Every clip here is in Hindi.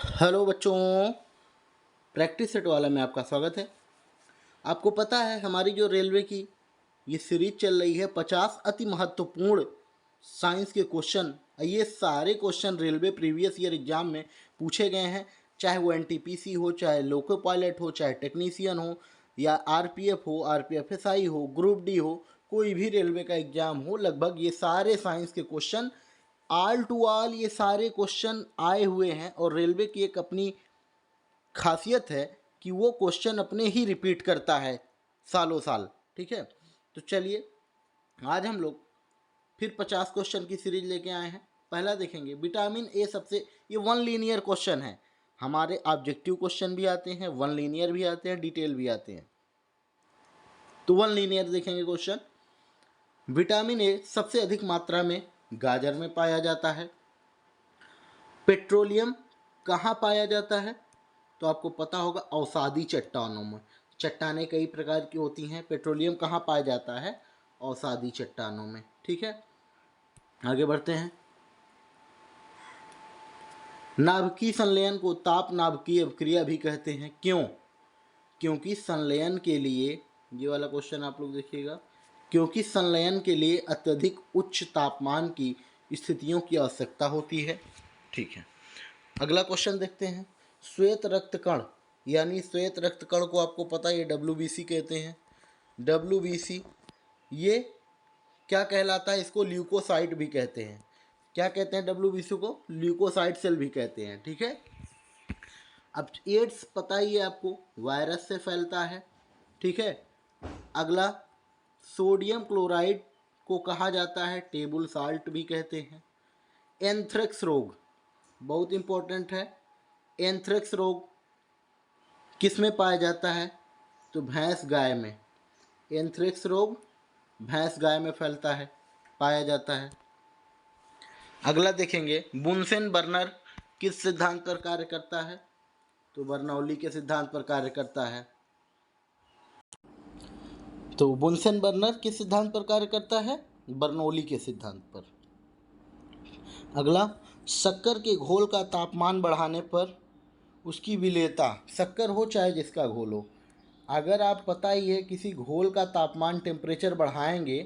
हेलो बच्चों, प्रैक्टिस सेट वाला में आपका स्वागत है। आपको पता है हमारी जो रेलवे की ये सीरीज चल रही है 50 अति महत्वपूर्ण साइंस के क्वेश्चन। ये सारे question railway previous year exam में पूछे गए हैं, चाहे वो एनटीपीसी हो, चाहे लोको पायलट हो, चाहे टेक्नीशियन हो, या आरपीएफ हो, आरपीएफएसआई हो, ग्रुप डी हो, कोई भी रेलवे का एग्जाम हो, लगभग ये सारे साइंस के क्वेश्चन ऑल टू ऑल ये सारे क्वेश्चन आए हुए हैं। और रेलवे की एक अपनी खासियत है कि वो क्वेश्चन अपने ही रिपीट करता है सालों साल। ठीक है, तो चलिए आज हम लोग फिर 50 क्वेश्चन की सीरीज लेके आए हैं। पहला देखेंगे विटामिन ए। सबसे ये वन लीनियर क्वेश्चन है। हमारे ऑब्जेक्टिव क्वेश्चन भी आते हैं, वन लीनियर भी आते हैं, डिटेल भी आते हैं। तो वन लीनियर देखेंगे क्वेश्चन। विटामिन ए सबसे अधिक मात्रा में गाजर में पाया जाता है। पेट्रोलियम कहाँ पाया जाता है? तो आपको पता होगा औषधि चट्टानों में। चट्टानें कई प्रकार की होती हैं। पेट्रोलियम कहाँ पाया जाता है? औषधि चट्टानों में। ठीक है, आगे बढ़ते हैं। नाभिकीय संलयन को ताप नाभिकीय अभिक्रिया भी कहते हैं। क्यों? क्योंकि संलयन के लिए, ये वाला क्वेश्चन आप लोग देखिएगा, क्योंकि संलयन के लिए अत्यधिक उच्च तापमान की स्थितियों की आवश्यकता होती है। ठीक है, अगला क्वेश्चन देखते हैं। श्वेत रक्त कण, यानी श्वेत रक्त कण को आपको पता है ये डब्ल्यूबीसी कहते हैं। डब्ल्यूबीसी ये क्या कहलाता है? इसको ल्यूकोसाइट भी कहते हैं। क्या कहते हैं डब्ल्यूबीसी को? ल्यूकोसाइट सेल भी कहते हैं। ठीक है, अब एड्स पता ही है आपको, वायरस से फैलता है। ठीक है, अगला सोडियम क्लोराइड को कहा जाता है टेबल साल्ट भी कहते हैं। एंथ्रेक्स रोग बहुत इंपॉर्टेंट है। एंथ्रेक्स रोग किस में पाया जाता है? तो भैंस गाय में। एंथ्रेक्स रोग भैंस गाय में फैलता है, पाया जाता है। अगला देखेंगे बुनसेन बर्नर किस सिद्धांत पर कार्य करता है? तो बर्नौली के सिद्धांत पर कार्य करता है। तो बुनसेन बर्नर किस सिद्धांत पर कार्य करता है? बर्नौली के सिद्धांत पर। अगला शक्कर के घोल का तापमान बढ़ाने पर उसकी विलेयता, शक्कर हो चाहे जिसका घोल हो, अगर आप पता ही है किसी घोल का तापमान टेम्परेचर बढ़ाएंगे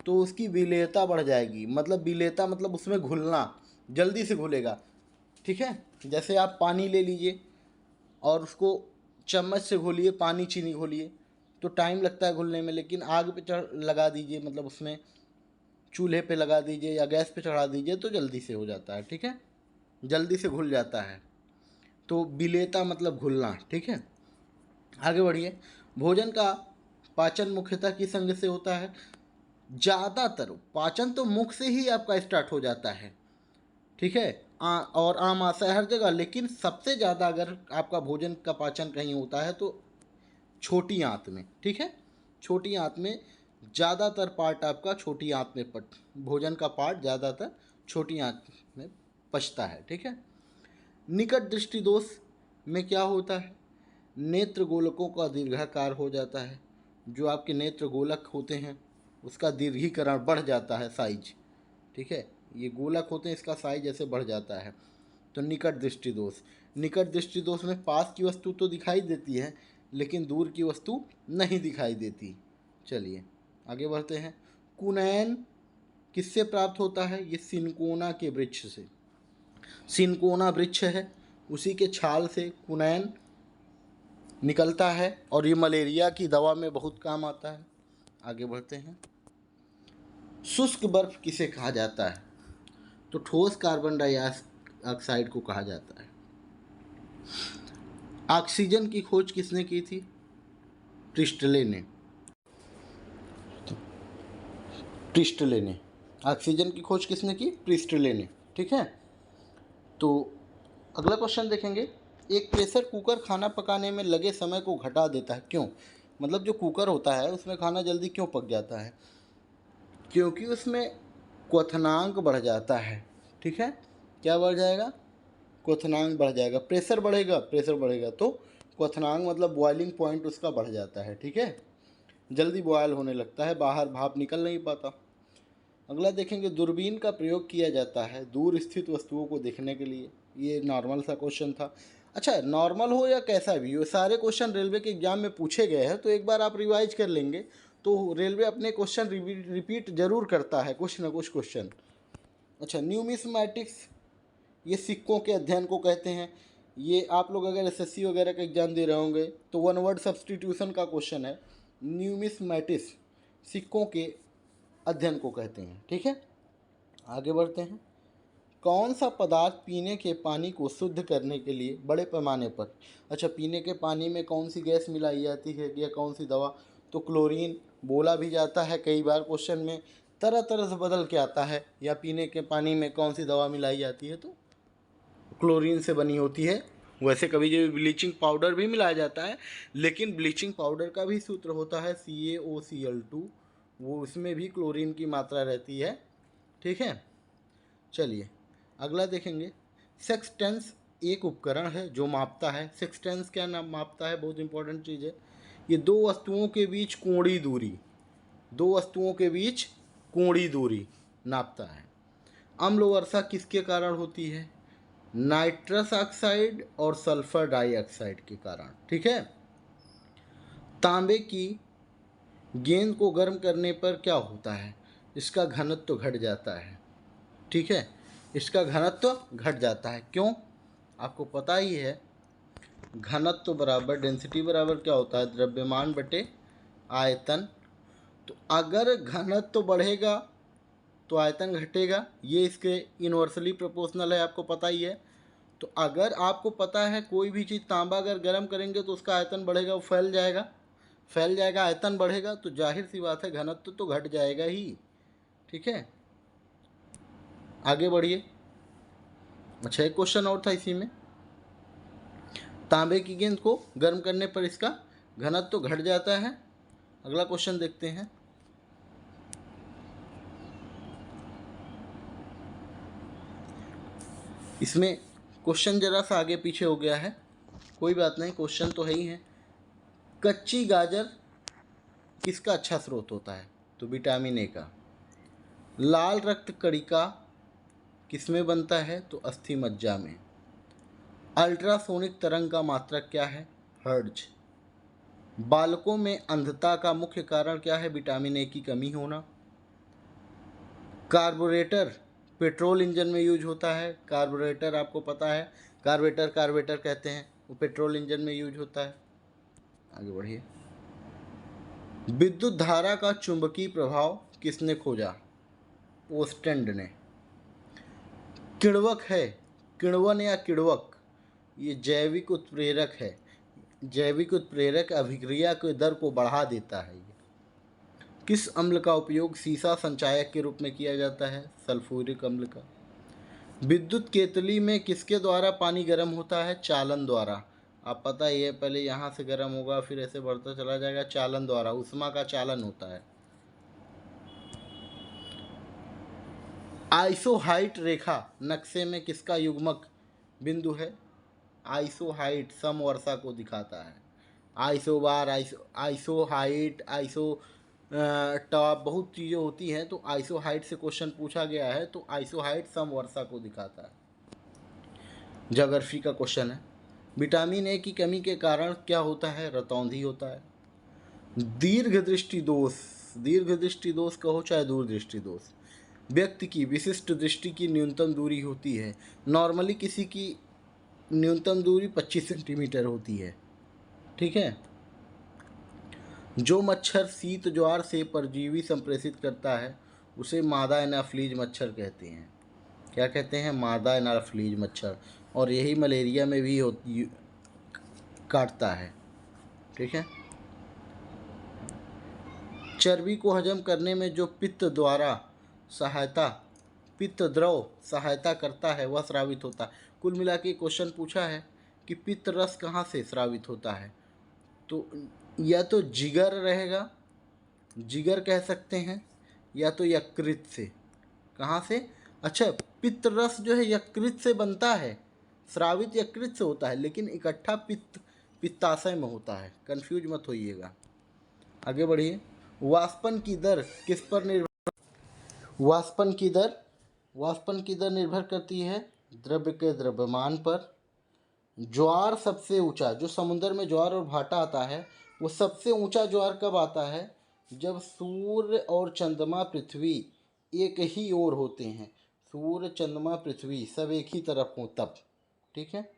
तो उसकी विलेयता बढ़ जाएगी। मतलब विलेयता मतलब उसमें घुलना, जल्दी से घुलेगा। ठीक है, जैसे आप पानी ले लीजिए और उसको चम्मच से घोलिए, पानी चीनी घोलिए तो टाइम लगता है घुलने में, लेकिन आग पे लगा दीजिए, मतलब उसमें चूल्हे पे लगा दीजिए या गैस पे चढ़ा दीजिए तो जल्दी से हो जाता है। ठीक है, जल्दी से घुल जाता है। तो विलेयता मतलब घुलना। ठीक है, आगे बढ़िए। भोजन का पाचन मुख्यतः किस अंग से होता है? ज़्यादातर पाचन तो मुख से ही आपका स्टार्ट हो जाता है। ठीक है, और आम आशय हर जगह, लेकिन सबसे ज़्यादा अगर आपका भोजन का पाचन कहीं होता है तो छोटी आंत में। ठीक है, छोटी आंत में ज़्यादातर पार्ट आपका छोटी आंत में भोजन का पार्ट ज़्यादातर छोटी आंत में पचता है। ठीक है, निकट दृष्टि दोष में क्या होता है? नेत्र गोलकों का दीर्घाकार हो जाता है। जो आपके नेत्र गोलक होते हैं उसका दीर्घीकरण बढ़ जाता है, साइज। ठीक है, ये गोलक होते हैं, इसका साइज ऐसे बढ़ जाता है। तो निकट दृष्टि दोष। निकट दृष्टि दोष में पास की वस्तु तो दिखाई देती है लेकिन दूर की वस्तु नहीं दिखाई देती। चलिए आगे बढ़ते हैं। कुनैन किससे प्राप्त होता है? ये सिनकोना के वृक्ष से। सिनकोना वृक्ष है, उसी के छाल से कुनैन निकलता है और ये मलेरिया की दवा में बहुत काम आता है। आगे बढ़ते हैं। शुष्क बर्फ किसे कहा जाता है? तो ठोस कार्बन डाइऑक्साइड को कहा जाता है। ऑक्सीजन की खोज किसने की थी? प्रिस्टले ने। प्रिस्टले ने ऑक्सीजन की खोज किसने की? प्रिस्टले ने। ठीक है, तो अगला क्वेश्चन देखेंगे। एक प्रेशर कुकर खाना पकाने में लगे समय को घटा देता है। क्यों? मतलब जो कुकर होता है उसमें खाना जल्दी क्यों पक जाता है? क्योंकि उसमें क्वथनांक बढ़ जाता है। ठीक है, क्या बढ़ जाएगा? क्वथनांक बढ़ जाएगा। प्रेशर बढ़ेगा, प्रेशर बढ़ेगा तो क्वथनांक मतलब बॉइलिंग पॉइंट उसका बढ़ जाता है। ठीक है, जल्दी बॉयल होने लगता है, बाहर भाप निकल नहीं पाता। अगला देखेंगे। दूरबीन का प्रयोग किया जाता है दूर स्थित वस्तुओं को देखने के लिए। ये नॉर्मल सा क्वेश्चन था। अच्छा, नॉर्मल हो या कैसा भी हो, सारे क्वेश्चन रेलवे के एग्जाम में पूछे गए हैं, तो एक बार आप रिवाइज कर लेंगे तो रेलवे अपने क्वेश्चन रिपीट जरूर करता है, कुछ ना कुछ क्वेश्चन। अच्छा, न्यूमिस्मैटिक्स, ये सिक्कों के अध्ययन को कहते हैं। ये आप लोग अगर एसएससी वगैरह का एग्जाम दे रहे होंगे तो वन वर्ड सब्सटीट्यूशन का क्वेश्चन है। न्यूमिस्मैटिक्स सिक्कों के अध्ययन को कहते हैं। ठीक है, आगे बढ़ते हैं। कौन सा पदार्थ पीने के पानी को शुद्ध करने के लिए बड़े पैमाने पर, अच्छा पीने के पानी में कौन सी गैस मिलाई जाती है या कौन सी दवा, तो क्लोरीन बोला भी जाता है कई बार क्वेश्चन में, तरह तरह से बदल के आता है, या पीने के पानी में कौन सी दवा मिलाई जाती है तो क्लोरीन से बनी होती है। वैसे कभी जब ब्लीचिंग पाउडर भी मिलाया जाता है, लेकिन ब्लीचिंग पाउडर का भी सूत्र होता है CaOCl2, वो उसमें भी क्लोरीन की मात्रा रहती है। ठीक है, चलिए अगला देखेंगे। सेक्सटेंस एक उपकरण है जो मापता है, सेक्सटेंस क्या नाम मापता है, बहुत इंपॉर्टेंट चीज़ है। ये दो वस्तुओं के बीच कोणीय दूरी, दो वस्तुओं के बीच कोणीय दूरी नापता है। अम्ल वर्षा किसके कारण होती है, नाइट्रस ऑक्साइड और सल्फर डाइऑक्साइड के कारण। ठीक है, तांबे की गेंद को गर्म करने पर क्या होता है, इसका घनत्व घट जाता है। ठीक है, इसका घनत्व घट जाता है, क्यों, आपको पता ही है, घनत्व बराबर डेंसिटी बराबर क्या होता है, द्रव्यमान बटे आयतन। तो अगर घनत्व बढ़ेगा तो आयतन घटेगा, ये इसके इन्वर्सली प्रोपोर्शनल है, आपको पता ही है। तो अगर आपको पता है कोई भी चीज़, तांबा अगर गर्म करेंगे तो उसका आयतन बढ़ेगा, वो फैल जाएगा, आयतन बढ़ेगा तो जाहिर सी बात है घनत्व तो घट जाएगा ही। ठीक है, आगे बढ़िए। अच्छा, एक क्वेश्चन और था इसी में, तांबे की गेंद को गर्म करने पर इसका घनत्व तो घट जाता है। अगला क्वेश्चन देखते हैं। इसमें क्वेश्चन जरा सा आगे पीछे हो गया है, कोई बात नहीं, क्वेश्चन तो है ही है। कच्ची गाजर किसका अच्छा स्रोत होता है, तो विटामिन ए का। लाल रक्त कणिका किसमें बनता है, तो अस्थि मज्जा में। अल्ट्रासोनिक तरंग का मात्रक क्या है, हर्ट्ज। बालकों में अंधता का मुख्य कारण क्या है, विटामिन ए की कमी होना। कार्बोरेटर पेट्रोल इंजन में यूज होता है, कार्बोरेटर आपको पता है, कार्बोरेटर कहते हैं, वो पेट्रोल इंजन में यूज होता है। आगे बढ़िए। विद्युत धारा का चुंबकीय प्रभाव किसने खोजा, ओस्टेंड ने। किण्वक है, किण्वन या किण्वक, ये जैविक उत्प्रेरक है, जैविक उत्प्रेरक अभिक्रिया के दर को बढ़ा देता है। ये किस अम्ल का उपयोग सीसा संचायक के रूप में किया जाता है, सल्फ्यूरिक अम्ल का। विद्युत केतली में किसके द्वारा पानी गर्म होता है, चालन द्वारा। आप पता ही है, पहले यहाँ से गर्म होगा फिर ऐसे बढ़ता चला जाएगा, चालन द्वारा, उष्मा का चालन होता है। आइसोहाइट रेखा नक्शे में किसका युग्मक बिंदु है, आइसोहाइट समवर्षा को दिखाता है। आइसोबार, आइसोहाइट, टॉप, बहुत चीज़ें होती हैं, तो आइसोहाइट से क्वेश्चन पूछा गया है, तो आइसोहाइट समवर्षा को दिखाता है। ज्योग्राफी का क्वेश्चन है। विटामिन ए की कमी के कारण क्या होता है, रतौंधी होता है। दीर्घ दृष्टि दोष कहो चाहे दूरदृष्टि दोष, व्यक्ति की विशिष्ट दृष्टि की न्यूनतम दूरी होती है। नॉर्मली किसी की न्यूनतम दूरी 25 सेंटीमीटर होती है। ठीक है, जो मच्छर शीत ज्वार से परजीवी संप्रेषित करता है उसे मादा एनाफ्लीज मच्छर कहते हैं। क्या कहते हैं, मादा एनाफ्लीज मच्छर, और यही मलेरिया में भी काटता है। ठीक है, चर्बी को हजम करने में जो पित्त द्रव सहायता करता है वह स्रावित होता है। कुल मिला के क्वेश्चन पूछा है कि पित्त रस कहाँ से स्रावित होता है, तो या तो जिगर रहेगा, जिगर कह सकते हैं, या तो यकृत से। कहाँ से, अच्छा पित्त रस जो है यकृत से बनता है, स्रावित यकृत से होता है, लेकिन इकट्ठा पित्ताशय में होता है, कंफ्यूज मत होइएगा। आगे बढ़िए। वाष्पन की दर किस पर निर्भर, वाष्पन की दर निर्भर करती है द्रव्य के द्रव्यमान पर। ज्वार सबसे ऊंचा, जो समुद्र में ज्वार और भाटा आता है वो सबसे ऊंचा ज्वार कब आता है? जब सूर्य और चंद्रमा पृथ्वी एक ही ओर होते हैं। सूर्य चंद्रमा पृथ्वी सब एक ही तरफ हो तब। ठीक है।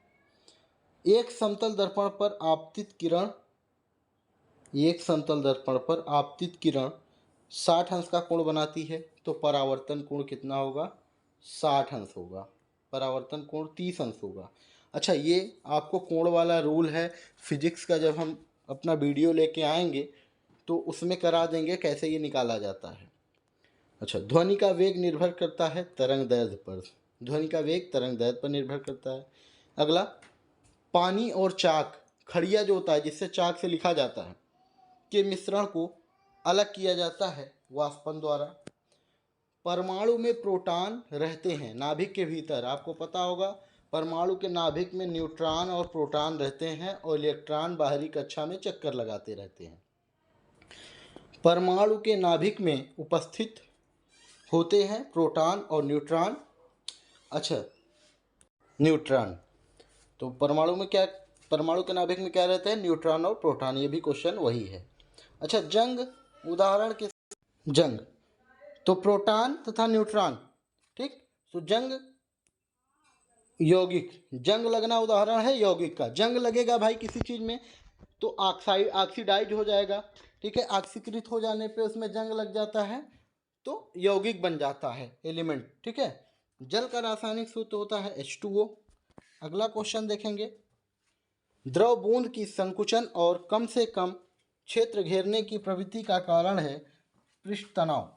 एक समतल दर्पण पर आपतित किरण, एक समतल दर्पण पर आपतित किरण 60 अंश का कोण बनाती है, तो परावर्तन कोण कितना होगा? 60 अंश होगा। परावर्तन कोण 30 अंश होगा। अच्छा, ये आपको कोण वाला रूल है फिजिक्स का, जब हम अपना वीडियो लेके आएंगे तो उसमें करा देंगे कैसे ये निकाला जाता है। अच्छा, ध्वनि का वेग निर्भर करता है तरंग दैर्घ्य पर। ध्वनि का वेग तरंग दैर्घ्य पर निर्भर करता है। अगला, पानी और चाक, खड़िया जो होता है जिससे चाक से लिखा जाता है, के मिश्रण को अलग किया जाता है वाष्पन द्वारा। परमाणु में प्रोटॉन रहते हैं नाभिक के भीतर। आपको पता होगा परमाणु के नाभिक में न्यूट्रॉन और प्रोटॉन रहते हैं और इलेक्ट्रॉन बाहरी कक्षा में चक्कर लगाते रहते हैं। परमाणु के नाभिक में उपस्थित होते हैं प्रोटॉन और न्यूट्रॉन। अच्छा, न्यूट्रॉन तो परमाणु में क्या, परमाणु के नाभिक में क्या रहते हैं? न्यूट्रॉन और प्रोटॉन। ये भी क्वेश्चन वही है। अच्छा, जंग, उदाहरण के जंग तो प्रोटॉन तथा न्यूट्रॉन। ठीक, तो जंग यौगिक, जंग लगना उदाहरण है यौगिक का। जंग लगेगा भाई किसी चीज़ में तो ऑक्सीडाइज हो जाएगा। ठीक है, ऑक्सीकृत हो जाने पे उसमें जंग लग जाता है तो यौगिक बन जाता है एलिमेंट। ठीक है, जल का रासायनिक सूत्र होता है H2O। अगला क्वेश्चन देखेंगे, द्रव बूंद की संकुचन और कम से कम क्षेत्र घेरने की प्रवृत्ति का कारण है पृष्ठ तनाव।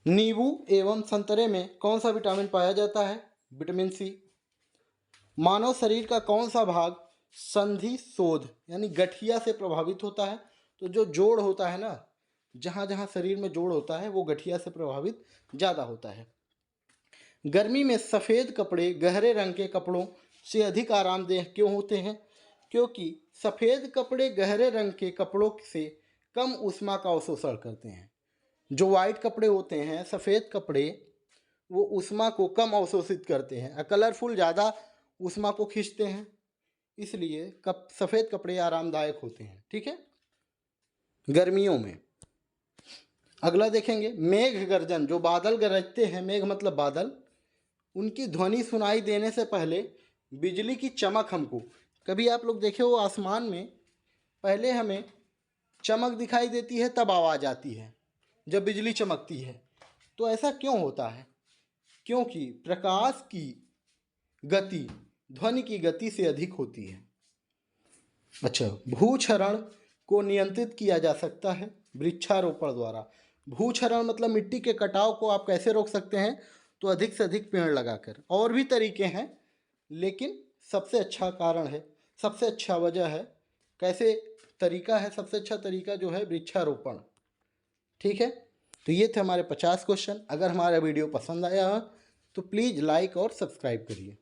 नींबू एवं संतरे में कौन सा विटामिन पाया जाता है? Vitamin C. मानव शरीर का कौन सा भाग संधि शोध यानी गठिया से प्रभावित होता है? तो जो जोड़ होता है ना, जहाँ जहाँ शरीर में जोड़ होता है वो गठिया से प्रभावित ज़्यादा होता है। गर्मी में सफ़ेद कपड़े गहरे रंग के कपड़ों से अधिक आरामदेह क्यों होते हैं? क्योंकि सफ़ेद कपड़े गहरे रंग के कपड़ों से कम ऊष्मा का अवशोषण करते हैं। जो वाइट कपड़े होते हैं, सफ़ेद कपड़े, वो ऊष्मा को कम अवशोषित करते हैं। कलरफुल ज़्यादा ऊष्मा को खींचते हैं, इसलिए सफ़ेद कपड़े आरामदायक होते हैं। ठीक है, गर्मियों में। अगला देखेंगे, मेघ गर्जन, जो बादल गरजते हैं, मेघ मतलब बादल, उनकी ध्वनि सुनाई देने से पहले बिजली की चमक हमको, कभी आप लोग देखे हो आसमान में पहले हमें चमक दिखाई देती है तब आवाज़ आती है जब बिजली चमकती है। तो ऐसा क्यों होता है? क्योंकि प्रकाश की गति ध्वनि की गति से अधिक होती है। अच्छा, भूक्षरण को नियंत्रित किया जा सकता है वृक्षारोपण द्वारा। भूक्षरण मतलब मिट्टी के कटाव को आप कैसे रोक सकते हैं? तो अधिक से अधिक पेड़ लगाकर। और भी तरीके हैं, लेकिन सबसे अच्छा कारण है, सबसे अच्छा वजह है, कैसे तरीका है, सबसे अच्छा तरीका जो है वृक्षारोपण। ठीक है, तो ये थे हमारे 50 क्वेश्चन। अगर हमारा वीडियो पसंद आया हो तो प्लीज़ लाइक और सब्सक्राइब करिए।